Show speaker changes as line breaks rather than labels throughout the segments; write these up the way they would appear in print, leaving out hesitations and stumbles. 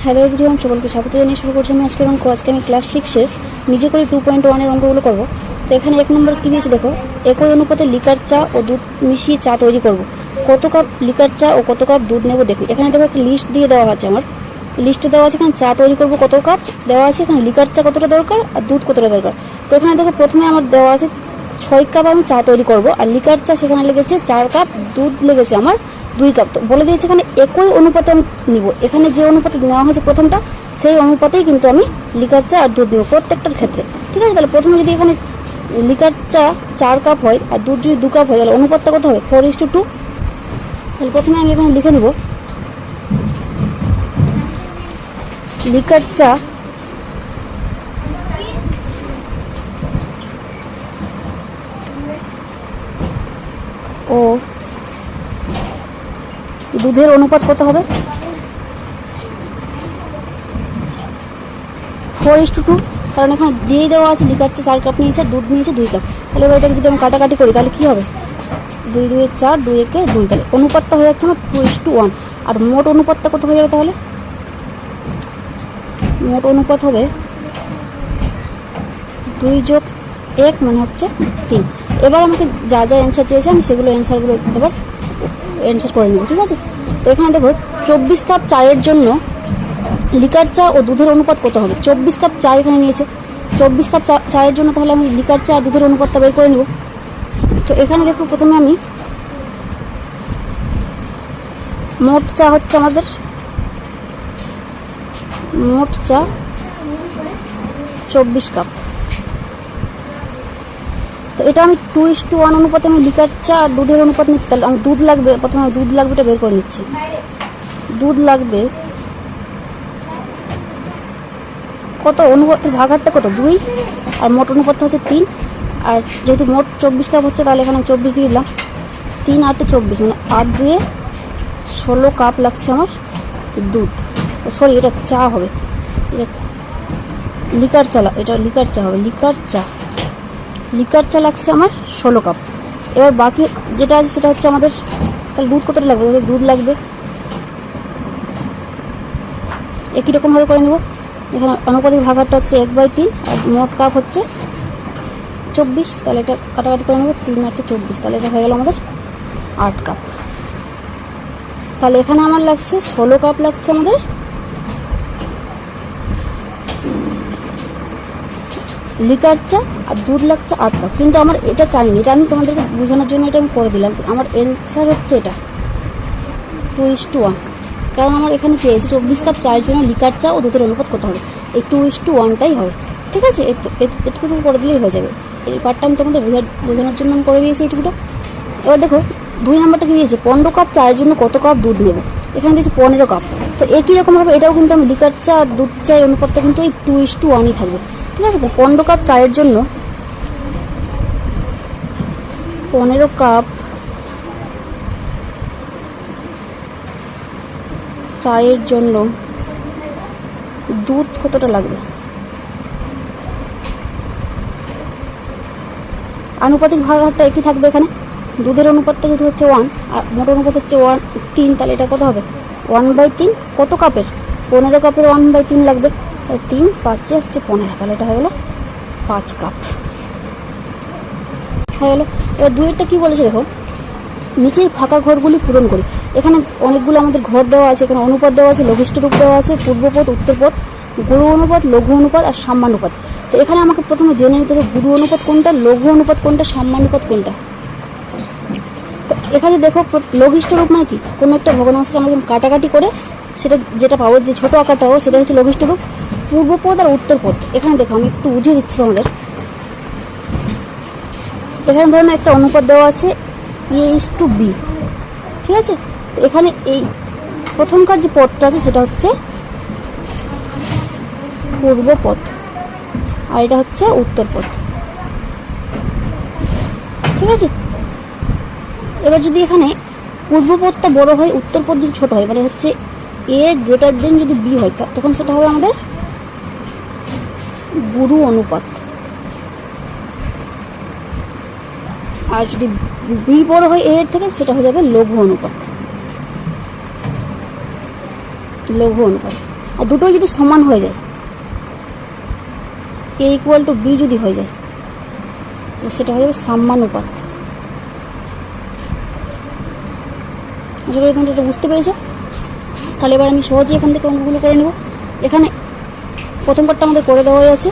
Hello everyone, সকলকে স্বাগত জানিয়ে শুরু করছি আমি আজকের অঙ্ক। আজকে আমি ক্লাস 6-এর নিজে করে 2.1 অঙ্কগুলো করবো। তো এখানে 1 নম্বর কী দিয়েছে দেখো, একই অনুপাতে লিকার চা ও দুধ মিশিয়ে চা তৈরি করব। কত কাপ লিকার চা ও কত কাপ দুধ নেব দেখো। এখানে দেখো একটা লিস্ট দিয়ে দেওয়া আছে, আমার লিস্টে দেওয়া আছে এখানে চা তৈরি করব কত কাপ দেওয়া আছে, এখানে লিকার চা কতটা দরকার আর দুধ কতটা দরকার। তো এখানে দেখো প্রথমে আমার দেওয়া আছে 6 কাপ আমি চা তৈরি করব, আর লিকার চা সেখানে লেগেছে 4 কাপ, দুধ লেগেছে আমার 2 কাপ। তো বলে দিয়েছে এখানে একই অনুপাতে আমি নিব, এখানে যে অনুপাতে নেওয়া হয়েছে প্রথমটা সেই অনুপাতেই কিন্তু আমি লিকার চা আর দুধ নেব প্রত্যেকটার ক্ষেত্রে। ঠিক আছে, তাহলে প্রথমে যদি এখানে লিকার চা 4 কাপ হয় আর দুধ যদি 2 কাপ হয় তাহলে অনুপাতটা কত হবে 4:2। তাহলে প্রথমে আমি এখানে লিখে নিব লিকার চা ও দুধের অনুপাত কত হবে 4:2, কারণ এখানে দিয়েই দেওয়া আছে লিকার চা 4 কাপ নিয়েছে, দুধ নিয়েছে 2 কাপ। তাহলে এবার এটাকে যদি আমি কাটাকাটি করি তাহলে কী হবে 2 2 4, 2 1 2, তাহলে অনুপাতটা হয়ে যাচ্ছে আমার 2:1। আর মোট অনুপাতটা কত হয়ে যাবে তাহলে মোট অনুপাত হবে 2 + 1 মানে হচ্ছে 3। এবার আমাকে যা যা অ্যান্সার চেয়েছে আমি সেগুলো অ্যান্সারগুলো এবার অ্যান্সার করে নেব। ঠিক আছে, তো এখানে দেখো 24 কাপ চায়ের জন্য লিকার চা ও দুধের অনুপাত কত হবে। 24 কাপ চা এখানে নিয়েছে, 24 কাপ চায়ের জন্য তাহলে আমি লিকার চা আর দুধের অনুপাতটা বের করে নেব। তো এখানে দেখো প্রথমে আমি মোট চা হচ্ছে আমাদের মোট চা 24 কাপ। তো এটা আমি 2:1 অনুপাতে আমি লিকার চা আর দুধের অনুপাত নিচ্ছি। তাহলে আমি দুধ লাগবে, প্রথমে আমি দুধ লাগবেটা বের করে নিচ্ছি। দুধ লাগবে কত, অনুপাতের ভাগারটা কত 2 আর মোট অনুপাতটা হচ্ছে 3। আর যেহেতু মোট 24 কাপ হচ্ছে তাহলে এখানে আমি 24 দিয়ে দিলাম, 3 8 24 মানে 8 2 16 কাপ লাগছে আমার দুধ। সরি, এটা চা হবে, এটা লিকার চা, এটা লিকার চা হবে, লিকার চা লাগছে আমার 16 কাপ। এবার বাকি যেটা আছে সেটা হচ্ছে আমাদের, তাহলে দুধ কতটা লাগবে, দুধ লাগবে একই রকমভাবে করে নেব। এখানে আনুপাতিক ভাগারটা হচ্ছে 1/3 আর মোট কাপ হচ্ছে 24, তাহলে এটা কাটাকাটি করে নেব, 3 8 24, তাহলে এটা হয়ে গেল আমাদের 8 কাপ। তাহলে এখানে আমার লাগছে 16 কাপ লাগছে আমাদের লিকার চা আর দুধ লাগছে 8 কাপ। কিন্তু আমার এটা চাইনি, এটা আমি তোমাদেরকে বোঝানোর জন্য এটা আমি করে দিলাম। আমার অ্যান্সার হচ্ছে এটা 2:1, কারণ আমার এখানে চেয়েছে 24 কাপ চায়ের জন্য লিকার চা ও দুধের অনুপাত কত হবে, এই 2:1টাই হবে। ঠিক আছে, এটুকু করে দিলেই হয়ে যাবে। এই পার্টটা আমি তোমাদের বোঝানোর জন্য আমি করে দিয়েছি এইটুকুটা। এবার দেখো 2 নম্বরটা কী দিয়েছে, 15 কাপ চায়ের জন্য কত কাপ দুধ নেব। এখানে দিয়েছে 15 কাপ। তো একই রকমভাবে এটাও কিন্তু আমি লিকার চা আর দুধ চায়ের অনুপাতটা কিন্তু এই 2:1ই থাকবে। ঠিক আছে, তো 15 কাপ চায়ের জন্য 15 কাপ চায়ের জন্য দুধ কতটা লাগবে, আনুপাতিক ভাগাহারটা একই থাকবে। এখানে দুধের অনুপাতটা যেহেতু হচ্ছে 1 আর মোট অনুপাত হচ্ছে 3, তাহলে এটা কত হবে 1/3। কত কাপের 15 কাপের 1/3 লাগবে, তাহলে 3 5 হচ্ছে 15, তাহলে এটা হয়ে গেল 5 কাপ হয়ে গেল। এবার 2-এরটা কী বলেছে দেখো, নিচের ফাঁকা ঘরগুলি পূরণ করি। এখানে অনেকগুলো আমাদের ঘর দেওয়া আছে, এখানে অনুপাত দেওয়া আছে, লঘিষ্ঠ রূপ দেওয়া আছে, পূর্বপদ উত্তরপদ, গুরু অনুপাত, লঘু অনুপাত আর সাম্যানুপাত। তো এখানে আমাকে প্রথমে জেনে নিতে হবে গুরু অনুপাত কোনটা, লঘু অনুপাত কোনটা, সাম্যানুপাত কোনটা। তো এখানে দেখো লঘিষ্ঠ রূপ মানে কি, কোনো একটা ভগ্নাংশকে আমরা যখন কাটাকাটি করে সেটা যেটা পাবো, যে ছোটো আকারটাও সেটা হচ্ছে লঘিষ্ঠ রূপ। পূর্বপদ আর উত্তরপদ, এখানে দেখো আমি একটু বুঝিয়ে দিচ্ছি তোমাদের। এখানে ধরুন একটা অনুপাত দেওয়া আছে A:B, ঠিক আছে। তো এখানে এই প্রথমকার যে পদটা আছে সেটা হচ্ছে পূর্বপদ আর এটা হচ্ছে উত্তরপদ। ঠিক আছে, এবার যদি এখানে পূর্বপদটা বড় হয়, উত্তরপদ যদি ছোট হয়, মানে হচ্ছে A > যদি B হয়, তখন সেটা হবে আমাদের গুরু অনুপাত। আর যদি বি বড় হয় এ এর থেকে সেটা হয়ে যাবে লঘু অনুপাত। আর দুটোই যদি সমান হয়ে যায়, A ইকুয়াল টু বি যদি হয়ে যায়, তো সেটা হয়ে যাবে সাম্যানুপাত। আশা করি তোমরা এটা বুঝতে পেরেছো। তাহলে এবার আমি সহজেই এখান থেকে অঙ্কগুলো করে নেব। এখানে প্রথম পার্টটা আমাদের করে দেওয়া হয়ে আছে,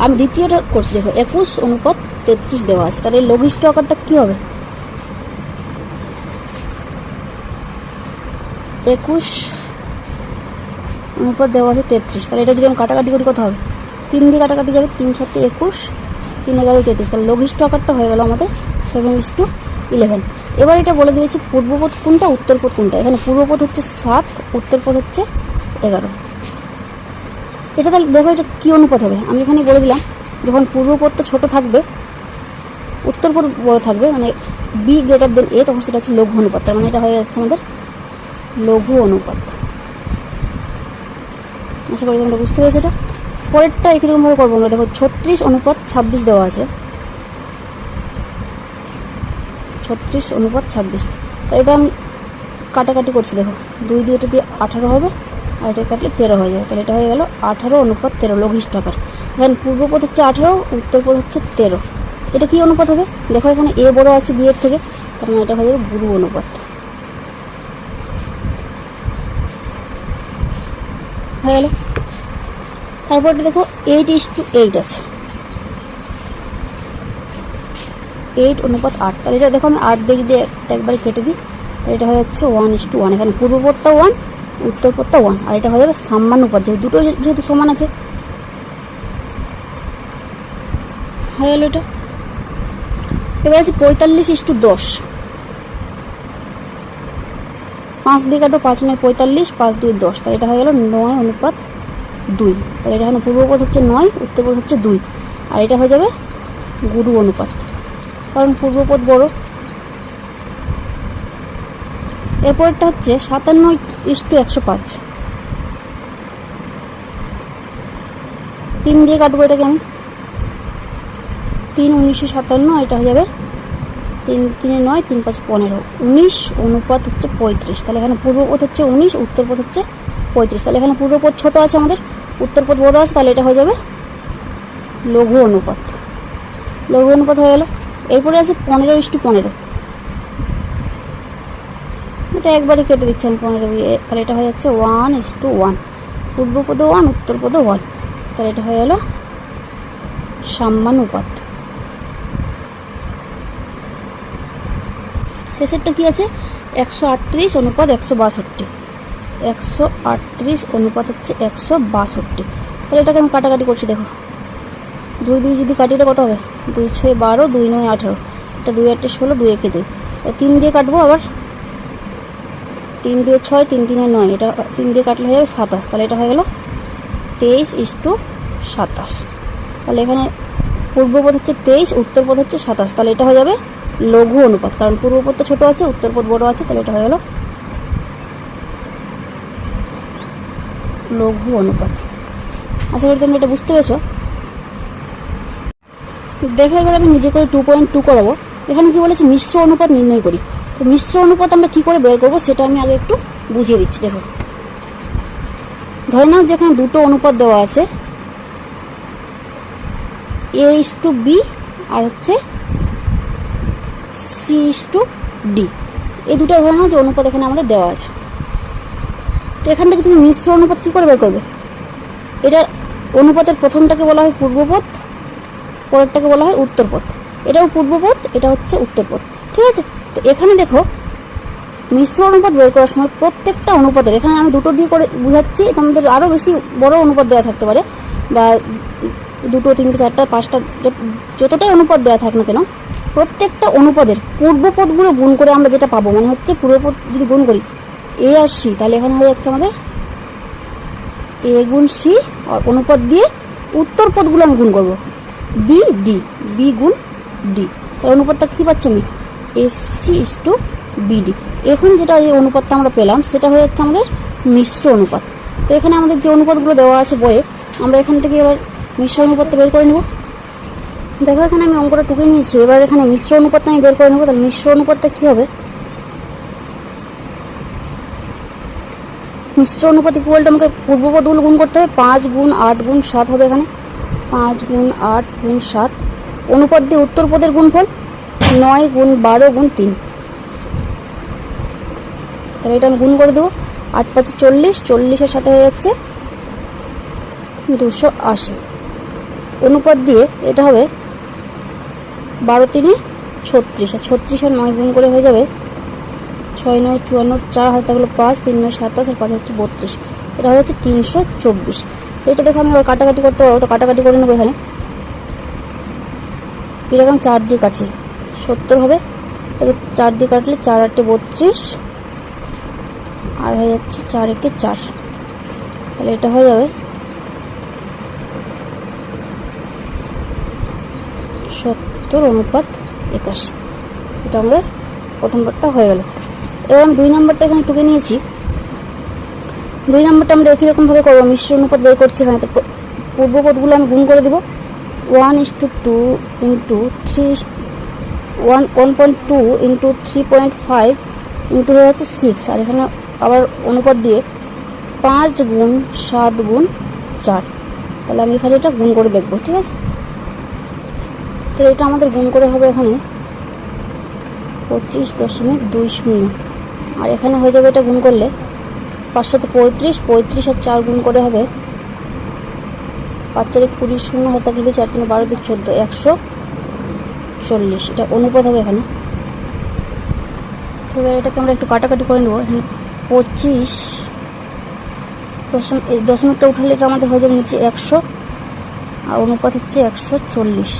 আমি দ্বিতীয়টা করছি। দেখো 21:33 দেওয়া আছে, তাহলে লঘিষ্ঠ আকারটা কী হবে? 21 দেওয়া আছে 33, তাহলে এটা যদি আমি কাটাকাটি করি কত হবে? 3 দিয়ে কাটাকাটি যাবে, 3 7 21, 3 11 33, তাহলে লঘিষ্ঠ আকারটা হয়ে গেল আমাদের 7:11। এবার এটা বলে দিয়েছি পূর্বপদ কোনটা, উত্তরপদ কোনটা। এখানে পূর্বপদ হচ্ছে 7, উত্তরপদ হচ্ছে 11। এটা তাহলে দেখো এটা কী অনুপাত হবে, আমি এখানে বলে দিলাম। যখন পূর্বপদটা ছোট থাকবে, উত্তরপদ বড় থাকবে, মানে বি গ্রেটার দেন এ, তখন সেটা হচ্ছে লঘু অনুপাত। তার মানে এটা হয়ে যাচ্ছে আমাদের লঘু অনুপাত। আশা করি তোমরা বুঝতে পেরেছো এটা। পরেরটা একইরকমভাবে করবো আমরা। দেখো 36:26 দেওয়া আছে, 36:26। তাই এটা আমি কাটাকাটি করছি। দেখো 2 দিয়ে এটা দিয়ে 18 হবে, আর এটা কাটলে 13 হয়ে যাবে। তাহলে এটা হয়ে গেল 18:13 লঘিষ্ঠ আকার। এখানে পূর্বপদ হচ্ছে 18, উত্তরপদ হচ্ছে 13। এটা কি অনুপাত হবে? দেখো এখানে এ বড় আছে বি এর থেকে, তার মানে এটা হয়ে যাবে গুরু অনুপাত। হয়ে গেল। তারপরটা দেখো 8:8 আছে, 8:8। তাহলে এটা দেখো আমি 8 দিয়ে যদি একবারে কেটে দিই, তাহলে এটা হয়ে যাচ্ছে 1:1। এখানে পূর্বপদটা 1, উত্তরপদটা 1, আর এটা হয়ে যাবে সাম্যানুপাত, দুটো যেহেতু সমান আছে। হয়ে গেল এটা। এবার আছে 45:10। 5 দিয়ে কাটো, 5 9 45, 5 2 10, তাহলে এটা হয়ে গেল 9:2। তাহলে এটা এখানে পূর্বপদ হচ্ছে 9, উত্তরপদ হচ্ছে 2, আর এটা হয়ে যাবে গুরু অনুপাত, কারণ পূর্বপদ বড়। এরপরটা হচ্ছে 57:105। 3 দিয়ে কাটবো এটাকে আমি, 3 1957, এটা হয়ে যাবে 3 3 9, 3 5 15, 19 অনুপাত হচ্ছে 35। তাহলে এখানে পূর্বপদ হচ্ছে 19, উত্তরপদ হচ্ছে 35। তাহলে এখানে পূর্বপদ ছোট আছে আমাদের, উত্তরপদ বড় আছে, তাহলে এটা হয়ে যাবে লঘু অনুপাত। লঘু অনুপাত হয়ে গেল। এরপরে আছে 15:15। এটা একবারে কেটে দিচ্ছি আমি 15 দিয়ে, তাহলে এটা হয়ে যাচ্ছে 1:1। পূর্বপদ 1, উত্তরপদ 1, তাহলে এটা হয়ে গেল সাম্যানুপাত। শেষেরটা কি আছে? 138:162। 138 অনুপাত হচ্ছে 162। তাহলে এটাকে আমি কাটাকাটি করছি। দেখো 2 দিয়ে যদি কাটি, এটা কত হবে? 2 6 12, 2 9 18, এটা 2 8 16, 2 1 2। 3 দিয়ে কাটবো আবার, 3 2 6, 3 3 9, এটা 3 দিয়ে কাটলে হয়ে যাবে 27। তাহলে এটা হয়ে গেল 23:27। তাহলে এখানে পূর্বপদ হচ্ছে 23, উত্তরপদ হচ্ছে 27। তাহলে এটা হয়ে যাবে লঘু অনুপাত, কারণ পূর্বপদটা ছোট আছে, উত্তরপদ বড় আছে। তাহলে এটা হয়ে গেল লঘু অনুপাত। আশা করি তোমরা এটা বুঝতে পেরেছো। দেখো এবার আমি নিজে করে 2.2 করাবো। এখানে কি বলেছে? মিশ্র অনুপাত নির্ণয় করি। তো মিশ্র অনুপাত আমরা কি করে বের করবো সেটা আমি আগে একটু বুঝিয়ে দিচ্ছি। দেখো ধরে নাও যেখানে দুটো অনুপাত দেওয়া আছে, A:B আর হচ্ছে C:D। এই দুটো ধরে নাও যে অনুপাত এখানে আমাদের দেওয়া আছে। তো এখান থেকে তুমি মিশ্র অনুপাত কি করে বের করবে? এটার অনুপাতের প্রথমটাকে বলা হয় পূর্বপদ, পরেরটাকে বলা হয় উত্তরপদ। এটাও পূর্বপদ, এটা হচ্ছে উত্তরপদ, ঠিক আছে? তো এখানে দেখো মিশ্র অনুপাত বের করার সময় প্রত্যেকটা অনুপাতের, এখানে আমি দুটো দিয়ে করে বুঝাচ্ছি, তোমাদের আরও বেশি বড় অনুপাত দেওয়া থাকতে পারে, বা 2 3 4 5টা যতটাই অনুপাত দেওয়া থাক না কেন, প্রত্যেকটা অনুপাদের পূর্বপদগুলো গুণ করে আমরা যেটা পাবো, মানে হচ্ছে পূর্বপদ যদি গুণ করি A আর C, তাহলে এখানে হয়ে যাচ্ছে আমাদের A গুণ C, অনুপাত দিয়ে উত্তরপদগুলো আমি গুণ করবো B গুণ D। তাহলে অনুপাতটা কী পাচ্ছি আমি? AC:BD। এখন যেটা এই অনুপাতটা আমরা পেলাম সেটা হয়ে যাচ্ছে আমাদের মিশ্র অনুপাত। তো এখানে আমাদের যে অনুপাতগুলো দেওয়া আছে বইয়ে, আমরা এখান থেকে এবার মিশ্র অনুপাতটা বের করে নেব। দেখো এখানে আমি অঙ্কটা টুকে নিয়েছি, এবার এখানে মিশ্র অনুপাতটা আমি বের করে নেবো। তাহলে মিশ্র অনুপাতটা কী হবে? মিশ্র অনুপাত ইকুয়ালটা আমাকে পূর্বপদগুলো গুণ করতে হবে। 5 গুণ 8 গুণ 7 হবে এখানে, 5 গুণ 8 গুণ 7। অনুপাত দিয়ে উত্তর পদের গুণফল 9 গুণ 12 গুণ 3। তাহলে এটা আমি গুণ করে দেবো। 8 5 40, 40-এর সাথে হয়ে যাচ্ছে 280। অনুপাত দিয়ে এটা হবে 12 3 36, আর 36 আর 9 গুণ করে হয়ে যাবে 6 9 54, 4 হাতে থাকলো 5, 3 9 27, আর 5 হচ্ছে 32। এটা হয়ে যাচ্ছে 324। তো এটা দেখো আমি আবার কাটাকাটি করতে পারবো, তো কাটাকাটি করে নেবো। এখানে এরকম 4 দিয়ে কাটছি, 70 হবে। 4 দিয়ে কাটলে 4 8 32, আর হয়ে যাচ্ছে 4 1 4। তাহলে এটা হয়ে যাবে 70 অনুপাত 81। এটা আমাদের প্রথম পার্টটা হয়ে গেল। এবার আমি 2 নম্বরটা এখানে টুকে নিয়েছি। 2 নম্বরটা আমরা একই রকমভাবে করবো, মিশ্র অনুপাত বের করছি এখানে। তো পূর্বপদগুলো আমি গুণ করে দেবো। 1:2 ইন্টু 1.2 ইন্টু 3.5 ইন্টু হয়ে যাচ্ছে 6, আর এখানে আবার অনুপাত দিয়ে 5 গুণ 7 গুণ 4। তাহলে আমি এখানে এটা গুণ করে দেখবো, ঠিক আছে। তো এটা আমাদের গুণ করে হবে এখানে 25.20, আর এখানে হয়ে যাবে এটা গুণ করলে 5 7 35, 35 আর 4 গুণ করে হবে 5 4 20, 0 হাতে থাকলে 4 3 12 2 14, 140। এটা অনুপাত হবে এখানে। তো এবার এটাকে আমরা একটু কাটাকাটি করে নেবো। এখানে 25 দশমিকটা উঠালে এটা আমাদের হয়ে যাবে নিচে 100, আর অনুপাত হচ্ছে 140।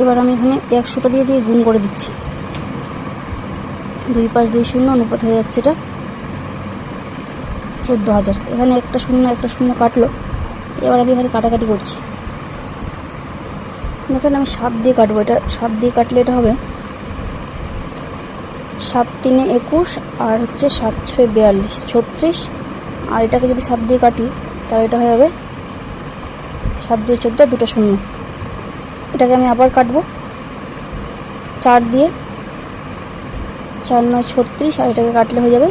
এবার আমি এখানে 100টা দিয়ে গুণ করে দিচ্ছি। 2 5 2 0, অনুপাত হয়ে যাচ্ছে এটা 14,000। এখানে একটা শূন্য কাটলো। এবার আমি এখানে কাটাকাটি করছি। এখানে আমি 7 দিয়ে কাটবো। এটা 7 দিয়ে কাটলে এটা হবে 7 3 21, আর হচ্ছে 7 6 42 36, আর এটাকে যদি 7 দিয়ে কাটি তাহলে এটা হয়ে যাবে 7 2 14, দুটো শূন্য। এটাকে আমি আবার কাটবো 4 দিয়ে, 4 9 36, আর এটাকে কাটলে হয়ে যাবে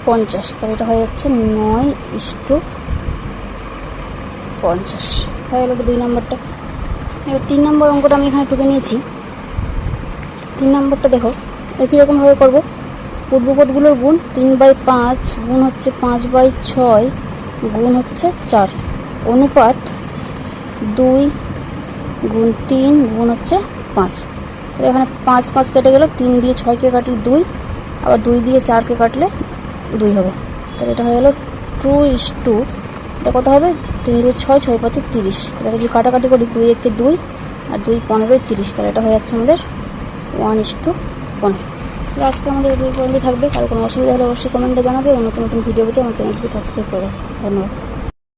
50। তাহলে এটা হয়ে যাচ্ছে 9:50 হয়ে গেল 2 নম্বরটা। এবার 3 নম্বর অঙ্কটা আমি এখানে টুকে নিয়েছি। 3 নম্বরটা দেখো একই রকমভাবে করবো। পূর্বপদগুলোর গুণ 3/5 গুণ হচ্ছে 5/6 গুণ হচ্ছে 4, অনুপাত 2 গুণ 3 গুণ হচ্ছে 5। তাহলে এখানে 5 5 কেটে গেল, 3 দিয়ে 6কে কাটলে 2, আবার 2 দিয়ে 4কে কাটলে 2 হবে। তাহলে এটা হয়ে গেল 2:, এটা কত হবে 3 2 6, 6 5 30। তাহলে যদি কাটাকাটি করি 2 1 2, আর 2 15 30। তাহলে এটা হয়ে যাচ্ছে আমাদের 1:15। তো আজকে আমাদের এই পর্যন্ত থাকবে। কারো কোনো অসুবিধা হলে অবশ্যই কমেন্টে জানাবে, এবং নতুন নতুন ভিডিও পেতে আমার চ্যানেলটিকে সাবস্ক্রাইব করো। ধন্যবাদ।